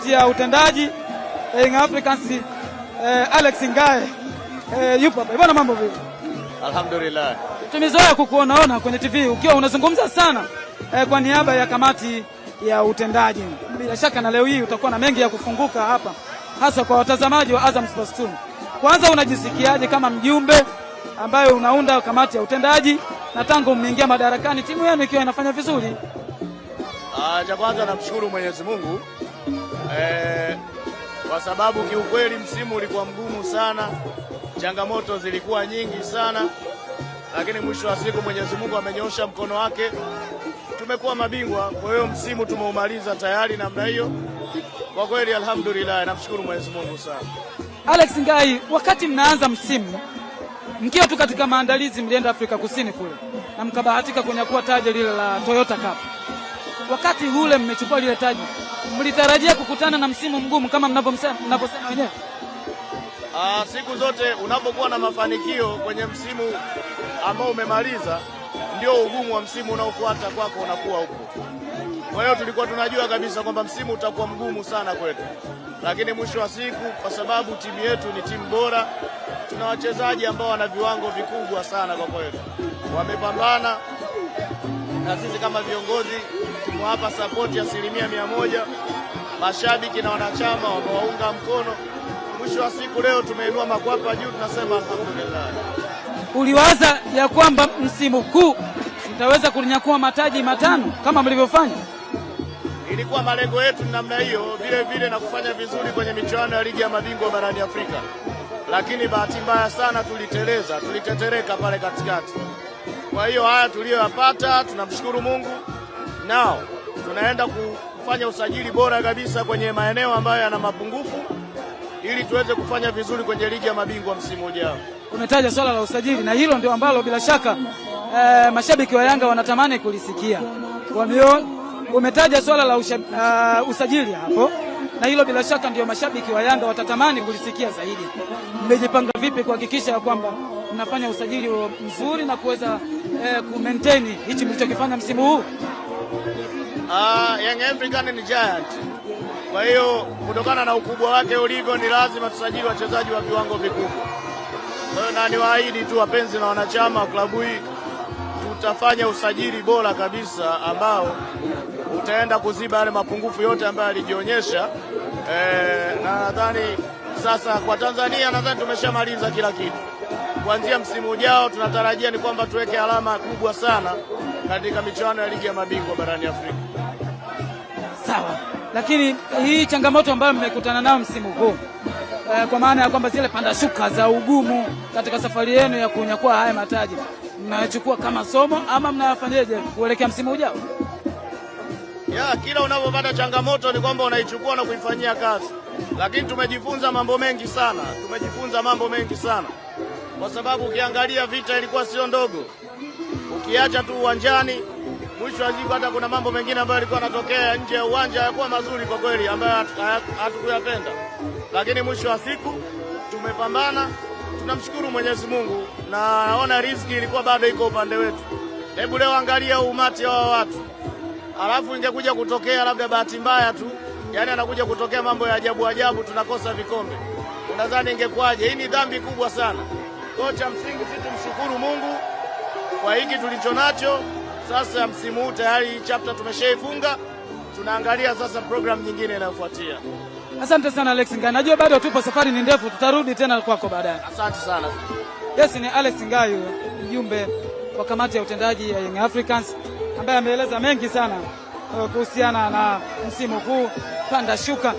kamati ya utendaji Young Africans Alex Ngaye yupo hapa. Bwana, mambo vipi? Alhamdulillah. Tumezoea kukuonaona kwenye TV ukiwa unazungumza sana kwa niaba ya kamati ya utendaji. Bila shaka na leo hii utakuwa na mengi ya kufunguka hapa, hasa kwa watazamaji wa Azam Sports 2. Kwanza, unajisikiaje kama mjumbe ambaye unaunda kamati ya utendaji na tangu mmeingia madarakani timu yenu ikiwa inafanya vizuri? Cha kwanza namshukuru Mwenyezi Mungu kwa sababu kiukweli msimu ulikuwa mgumu sana, changamoto zilikuwa nyingi sana, lakini mwisho wa siku Mwenyezi Mungu amenyoosha mkono wake, tumekuwa mabingwa. Kwa hiyo msimu tumeumaliza tayari namna hiyo. Kwa kweli alhamdulillah, namshukuru Mwenyezi Mungu sana. Alex Ngai, wakati mnaanza msimu mkiwa tu katika maandalizi, mlienda Afrika Kusini kule na mkabahatika kunyakua taji lile la Toyota Cup. Wakati ule mmechukua lile taji, mlitarajia kukutana na msimu mgumu kama mnavyosema wenyewe? Siku zote unapokuwa na mafanikio kwenye msimu ambao umemaliza, ndio ugumu wa msimu unaofuata kwako unakuwa huko. Kwa hiyo tulikuwa tunajua kabisa kwamba msimu utakuwa mgumu sana kwetu, lakini mwisho wa siku, kwa sababu timu yetu ni timu bora, tuna wachezaji ambao wana viwango vikubwa sana, kwa kweli wamepambana, na sisi kama viongozi tumewapa support ya 100%. Mashabiki na wanachama wamewaunga mkono. Mwisho wa siku leo tumeinua makwapa juu, tunasema alhamdulillah. Uliwaza ya kwamba msimu huu mtaweza kunyakua mataji 5 kama mlivyofanya? Ilikuwa malengo yetu namna hiyo, vile vile na kufanya vizuri kwenye michuano ya ligi ya mabingwa barani Afrika, lakini bahati mbaya sana tulitetereka pale katikati. Kwa hiyo haya tuliyoyapata tunamshukuru Mungu, nao tunaenda kufanya usajili bora kabisa kwenye maeneo ambayo yana mapungufu ili tuweze kufanya vizuri kwenye ligi ya mabingwa msimu ujao. Umetaja swala la usajili, na hilo ndio ambalo bila shaka mashabiki wa Yanga wanatamani kulisikia. Umetaja swala la usajili hapo, na hilo bila shaka ndio mashabiki wa Yanga watatamani kulisikia zaidi. Mmejipanga vipi kuhakikisha ya kwamba mnafanya usajili mzuri na kuweza ku-maintain hichi mlichokifanya msimu huu? Young African ni giant. Kwa hiyo kutokana na ukubwa wake ulivyo, ni lazima tusajili wachezaji wa viwango vikubwa. Kwa hiyo na niwaahidi tu wapenzi na wanachama wa klabu hii, tutafanya usajili bora kabisa ambao utaenda kuziba yale mapungufu yote ambayo alijionyesha. Na nadhani sasa kwa Tanzania nadhani tumeshamaliza kila kitu. Kuanzia msimu ujao tunatarajia ni kwamba tuweke alama kubwa sana katika michuano ya ligi ya mabingwa barani Afrika. Sawa. Lakini hii changamoto ambayo mmekutana nayo msimu huu, kwa maana ya kwamba zile panda shuka za ugumu katika safari yenu ya kunyakua haya mataji, mnachukua kama somo ama mnafanyaje kuelekea msimu ujao? Kila unapopata changamoto ni kwamba unaichukua na kuifanyia kazi. Lakini tumejifunza mambo mengi sana. Kwa sababu ukiangalia vita ilikuwa sio ndogo. Ukiacha tu uwanjani, mwisho wa siku hata kuna mambo mengine ambayo yalikuwa yanatokea nje ya uwanja hayakuwa mazuri kwa kweli, ambayo hatukuyapenda. Lakini mwisho wa siku tumepambana, tunamshukuru Mwenyezi Mungu, na naona riziki ilikuwa bado iko upande wetu. Hebu leo angalia umati wa watu, alafu ingekuja kutokea labda bahati mbaya tu, yani anakuja kutokea mambo ya ajabu, tunakosa vikombe, unadhani ingekuwaje? Hii ni dhambi kubwa sana. Kocha msingi sisi tumshukuru Mungu kwa hiki tulicho nacho. Sasa msimu huu tayari chapter tumeshaifunga, tunaangalia sasa program nyingine inayofuatia. Asante sana Alex Ngai. Najua bado tupo, safari ni ndefu, tutarudi tena kwako baadaye. Asante sana. Yes, ni Alex Ngai, mjumbe wa kamati ya utendaji ya Young Africans, ambaye ameeleza mengi sana kuhusiana na msimu huu panda shuka.